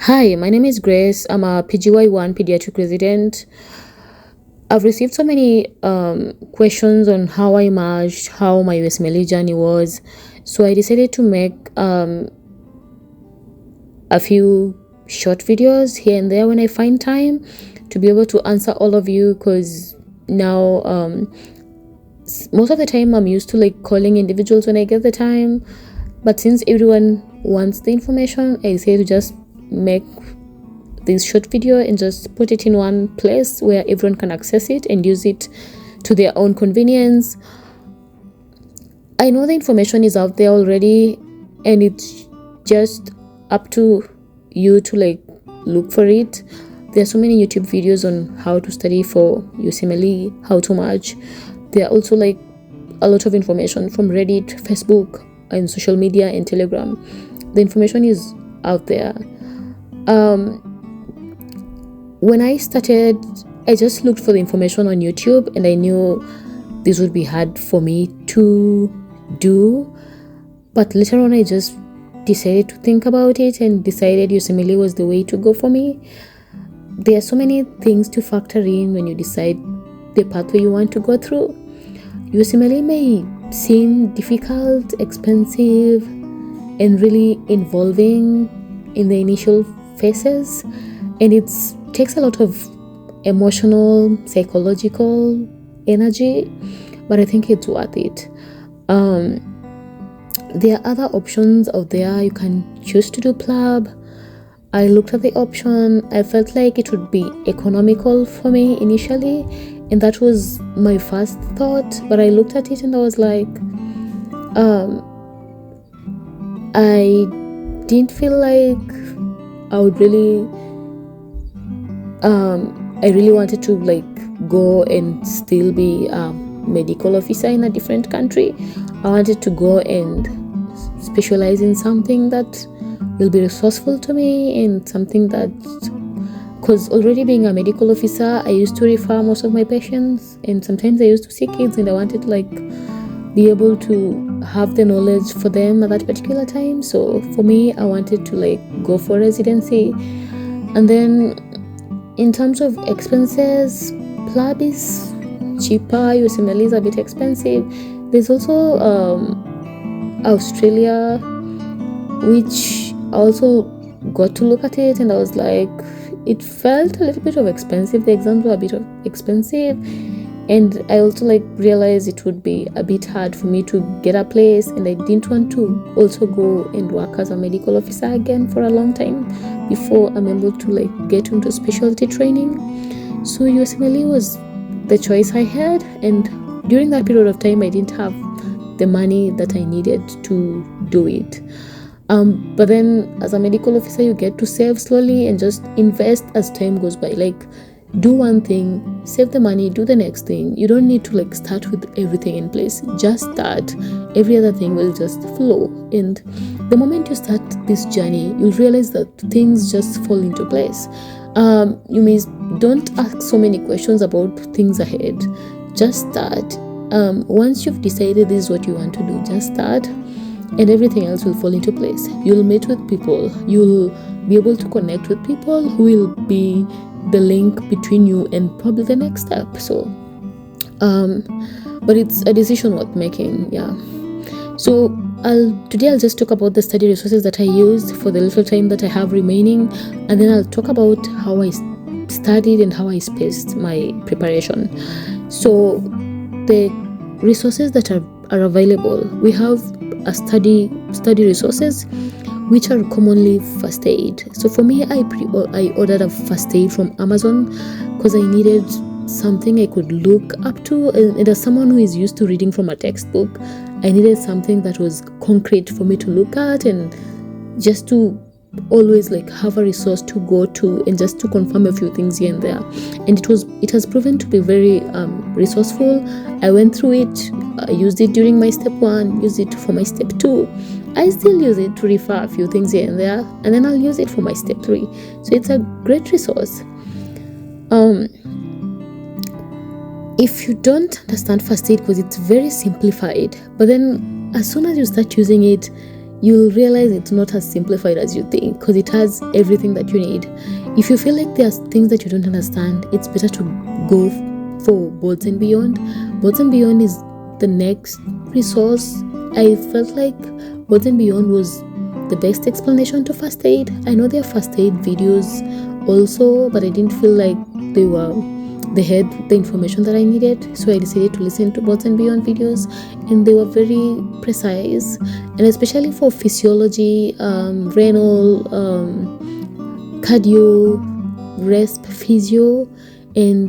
Hi, my name is Grace. I'm a PGY1 pediatric resident. I've received so many questions on how I emerged, how my USMLE journey was. So I decided to make a few short videos here and there when I find time to be able to answer all of you, because now most of the time I'm used to like calling individuals when I get the time. But since everyone wants the information, I decided to just make this short video and just put it in one place where everyone can access it and use it to their own convenience. I know the information is out there already, and it's just up to you to like look for it. There are so many YouTube videos on how to study for USMLE, how to merge. There are also like a lot of information from Reddit, Facebook, and social media and Telegram. The information is out there. When I started, I just looked for the information on YouTube, and I knew this would be hard for me to do. But later on, I just decided to think about it and decided USMLE was the way to go for me. There are so many things to factor in when you decide the pathway you want to go through. USMLE may seem difficult, expensive, and really involving in the initial phases, and it takes a lot of emotional, psychological energy, but I think it's worth it. There are other options out there. You can choose to do PLAB. I looked at the option. I felt like it would be economical for me initially, and that was my first thought. But I looked at it and I was like, I didn't feel like I would really I really wanted to like go and still be a medical officer in a different country. I wanted to go and specialize in something that will be resourceful to me, and something that, because already being a medical officer, I used to refer most of my patients, and sometimes I used to see kids, and I wanted to like be able to have the knowledge for them at that particular time. So for me, I wanted to like go for residency. And then in terms of expenses, PLAB is cheaper, USMLE is a bit expensive. There's also Australia, which I also got to look at it, and I was like, it felt a little bit of expensive. The exams were a bit of expensive, and I also like realized it would be a bit hard for me to get a place, and I didn't want to also go and work as a medical officer again for a long time before I'm able to like get into specialty training. So USMLE was the choice I had, and during that period of time I didn't have the money that I needed to do it. But then as a medical officer, you get to save slowly and just invest as time goes by. Like, do one thing, save the money, do the next thing. You don't need to like start with everything in place. Just start. Every other thing will just flow. And the moment you start this journey, you'll realize that things just fall into place. You may don't ask so many questions about things ahead. Just start. Once you've decided this is what you want to do, just start, and everything else will fall into place. You'll meet with people. You'll be able to connect with people who will be the link between you and probably the next step. So but it's a decision worth making. Yeah. So today I'll just talk about the study resources that I used for the little time that I have remaining, and then I'll talk about how I studied and how I spaced my preparation. So the resources that are available, we have a study resources which are commonly first aid. So for me, I ordered a first aid from Amazon because I needed something I could look up to, and as someone who is used to reading from a textbook, I needed something that was concrete for me to look at, and just to always like have a resource to go to, and just to confirm a few things here and there. And it has proven to be very resourceful. I went through it. I used it during my step 1, used it for my step 2. I still use it to refer a few things here and there, and then I'll use it for my step 3. So it's a great resource. If you don't understand first aid, because it's very simplified, but then as soon as you start using it, you'll realize it's not as simplified as you think, because it has everything that you need. If you feel like there's things that you don't understand, it's better to go for Boards and Beyond. Boards and Beyond is the next resource. I felt like Boards and Beyond was the best explanation to first aid. I know there are first aid videos also, but I didn't feel like they had the information that I needed, so I decided to listen to Boards and Beyond videos, and they were very precise, and especially for physiology, renal, cardio, resp physio, and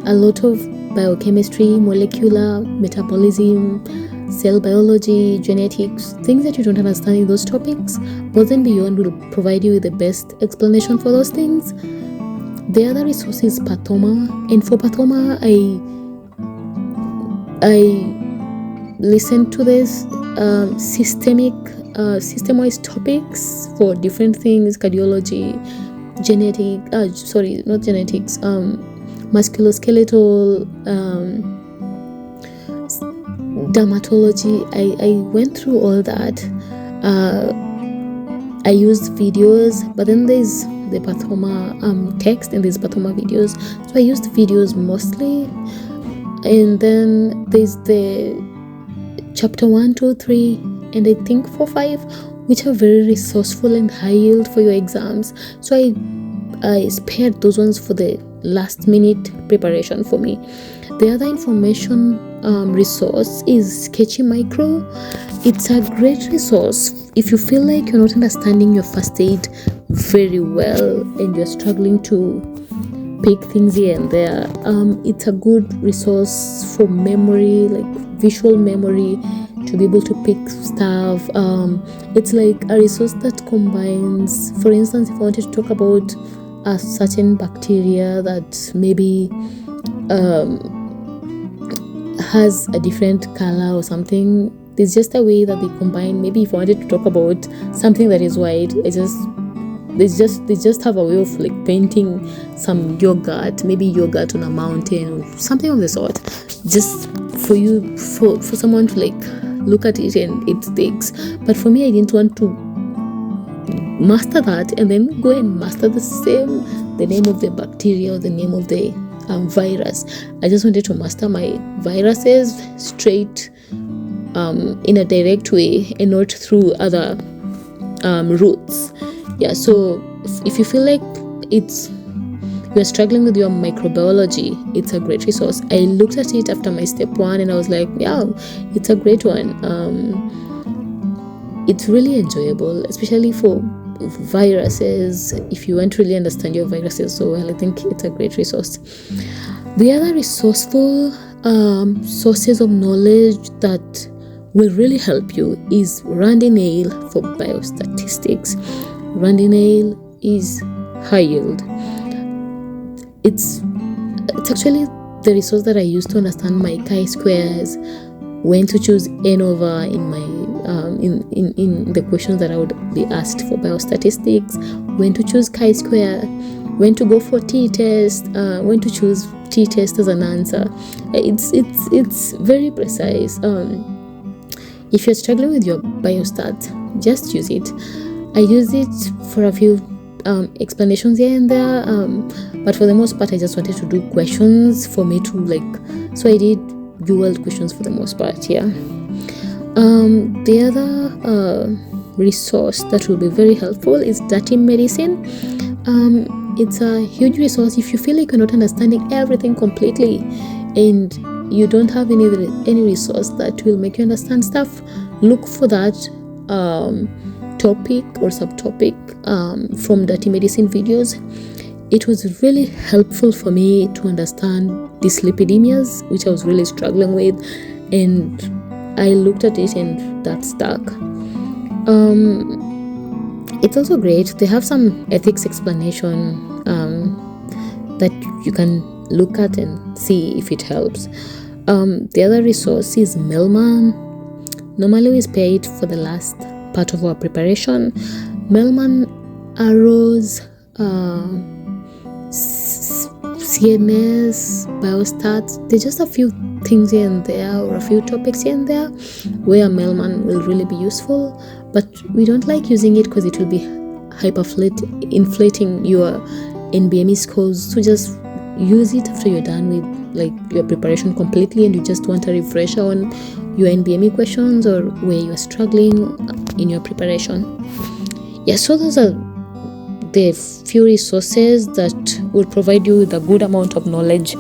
a lot of biochemistry, molecular, metabolism, cell biology, genetics, things that you don't understand in those topics. Boards and Beyond will provide you with the best explanation for those things. The other resource is Pathoma, and for Pathoma, I listened to this system-wise topics for different things: cardiology, musculoskeletal, dermatology. I went through all that. I used videos, but then there's the Pathoma text and there's Pathoma videos, so I used videos mostly. And then there's the chapter 1, 2, 3, and I think 4, 5, which are very resourceful and high yield for your exams, so I spared those ones for the last minute preparation for me. The other information resource is Sketchy Micro. It's a great resource if you feel like you're not understanding your first aid very well and you're struggling to pick things here and there. It's a good resource for memory, like visual memory, to be able to pick stuff. It's like a resource that combines, for instance, if I wanted to talk about a certain bacteria that maybe has a different color or something, there's just a way that they combine. Maybe if I wanted to talk about something that is white, they just have a way of like painting some yogurt, maybe yogurt on a mountain or something of the sort, just for someone to like look at it and it sticks. But for me, I didn't want to master that and then go and master the name of the bacteria or the name of the virus. I just wanted to master my viruses straight, in a direct way and not through other routes. Yeah, so if you feel like you're struggling with your microbiology, it's a great resource. I looked at it after my step 1 and I was like, yeah, it's a great one. It's really enjoyable, especially for viruses. If you want to really understand your viruses so well, I think it's a great resource. The other resourceful sources of knowledge that will really help you is Randy Nail for biostatistics. Randy Nail is high yield. It's actually the resource that I use to understand my chi-squares, when to choose ANOVA in my in the questions that I would be asked for biostatistics, when to choose chi-square, when to go for t-test, when to choose t-test as an answer. It's very precise. If you're struggling with your biostat, just use it. I use it for a few explanations here and there, but for the most part I just wanted to do questions for me to so I did dual questions for the most part. Yeah. The other resource that will be very helpful is Dirty Medicine. It's a huge resource if you feel like you're not understanding everything completely and you don't have any resource that will make you understand stuff. Look for that topic or subtopic from Dirty Medicine videos. It was really helpful for me to understand dyslipidemias, which I was really struggling with, and I looked at it and that stuck. It's also great. They have some ethics explanation that you can look at and see if it helps. The other resource is Melman. Normally we spare it for the last part of our preparation. Melman, Arrows, CMS, Biostats, there's just a few things here and there, or a few topics here and there where Melman will really be useful. but we don't like using it because it will be inflating your NBME scores. So just use it after you're done with like your preparation completely and you just want a refresher on your NBME questions or where you're struggling in your preparation. Yeah, so those are the few resources that will provide you with a good amount of knowledge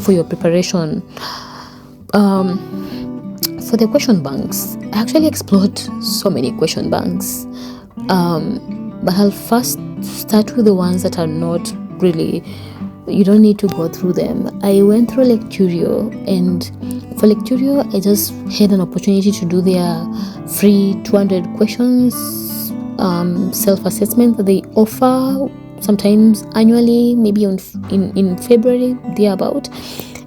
for your preparation. For the question banks, I actually explored so many question banks, but I'll first start with the ones that are not really, you don't need to go through them. I went through Lecturio, and for Lecturio I just had an opportunity to do their free 200 questions self-assessment that they offer sometimes annually, maybe in February thereabout,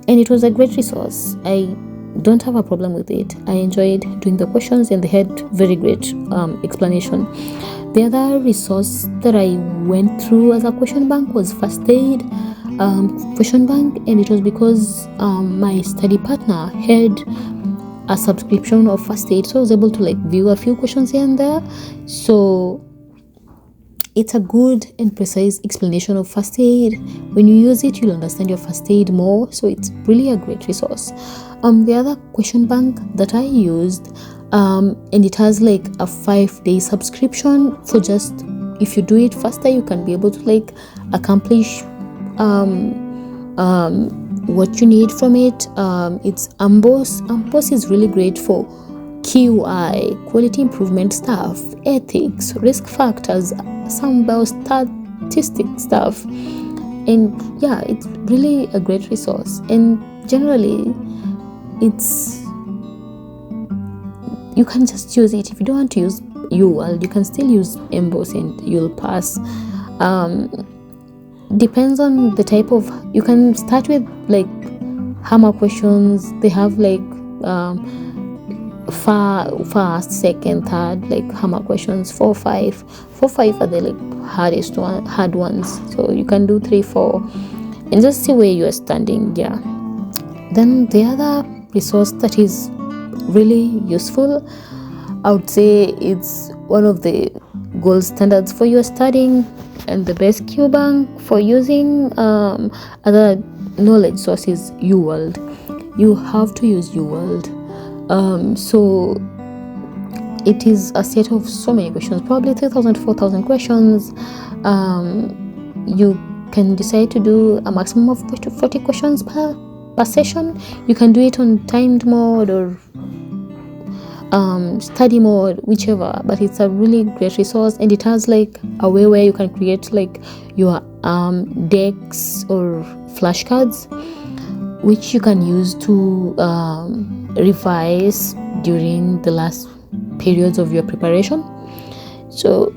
and it was a great resource. I don't have a problem with it. I enjoyed doing the questions and they had very great explanation. The other resource that I went through as a question bank was First Aid question bank, and it was because my study partner had a subscription of First Aid, so I was able to like view a few questions here and there. So it's a good and precise explanation of First Aid. When you use it, you'll understand your First Aid more, so it's really a great resource. The other question bank that I used, and it has like a 5-day subscription for just, if you do it faster, you can be able to like accomplish what you need from it. It's AMBOSS. AMBOSS is really great for QI, quality improvement stuff, ethics, risk factors, some biostatistic stuff, and yeah, it's really a great resource. And generally, you can just use it. If you don't want to use UWorld, you can still use AMBOSS and you'll pass. Depends on the type of, you can start with like hammer questions. They have like first, second, third, like hammer questions. 4, 5 are the like hard ones, so you can do 3, 4 and just see where you are standing. Yeah, then the other resource that is really useful, I would say it's one of the gold standards for your studying and the best Q bank for using other knowledge sources, UWorld. You have to use UWorld. So it is a set of so many questions, probably 3,000 to 4,000 questions. You can decide to do a maximum of 40 questions per session. You can do it on timed mode or study mode, whichever, but it's a really great resource, and it has like a way where you can create like your decks or flashcards which you can use to revise during the last periods of your preparation. So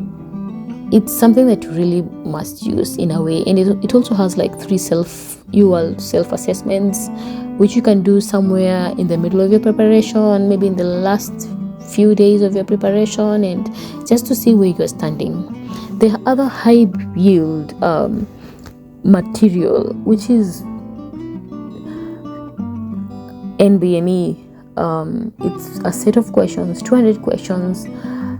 it's something that you really must use in a way, and it also has like 3 self-assessments which you can do somewhere in the middle of your preparation, maybe in the last few days of your preparation, and just to see where you're standing. The other high yield material, which is NBME, it's a set of questions, 200 questions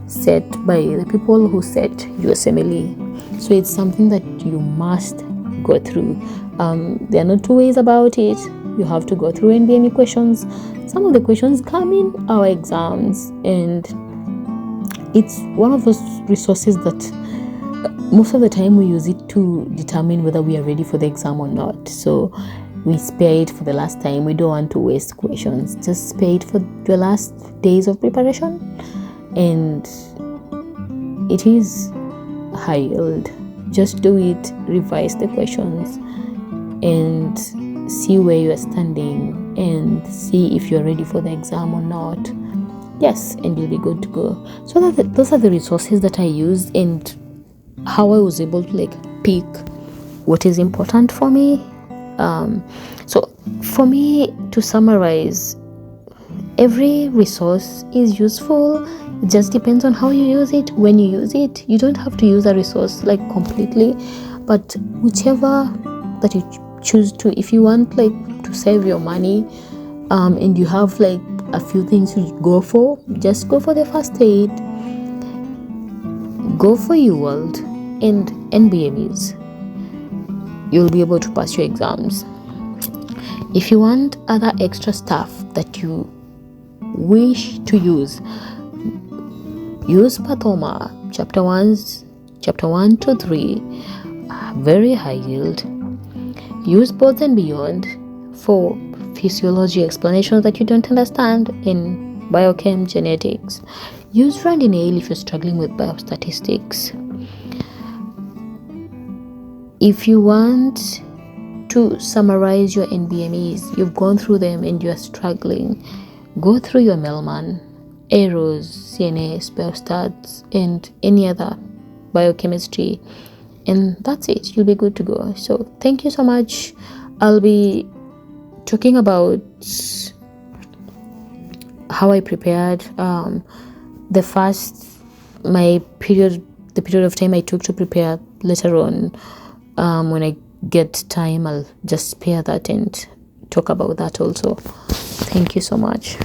set by the people who set USMLE. So it's something that you must go through. There are no two ways about it. You have to go through NBME questions. Some of the questions come in our exams, and it's one of those resources that most of the time we use it to determine whether we are ready for the exam or not. So we spare it for the last time. We don't want to waste questions. Just spare it for the last days of preparation, and it is high yield. Just do it, revise the questions, and see where you are standing and see if you're ready for the exam or not. Yes, and you'll be good to go. So those are the resources that I used, and how I was able to like pick what is important for me. So for me, to summarize, every resource is useful. It just depends on how you use it. When you use it, you don't have to use a resource like completely, but whichever that you choose to. If you want like to save your money, and you have like a few things to go for, just go for the First Aid. Go for UWorld and NBMEs. You'll be able to pass your exams. If you want other extra stuff that you wish to use Pathoma chapter 1 to 3, very high yield. Use Boards and Beyond for physiology explanations that you don't understand in biochem genetics. Use Randinale if you're struggling with biostatistics. If you want to summarize your NBMEs, you've gone through them and you're struggling, go through your Melman, Aeros, CNS, Biostats, and any other biochemistry, and that's it. You'll be good to go. So thank you so much. I'll be talking about how I prepared the period of time I took to prepare. Later on, when I get time, I'll just spare that and talk about that also. Thank you so much.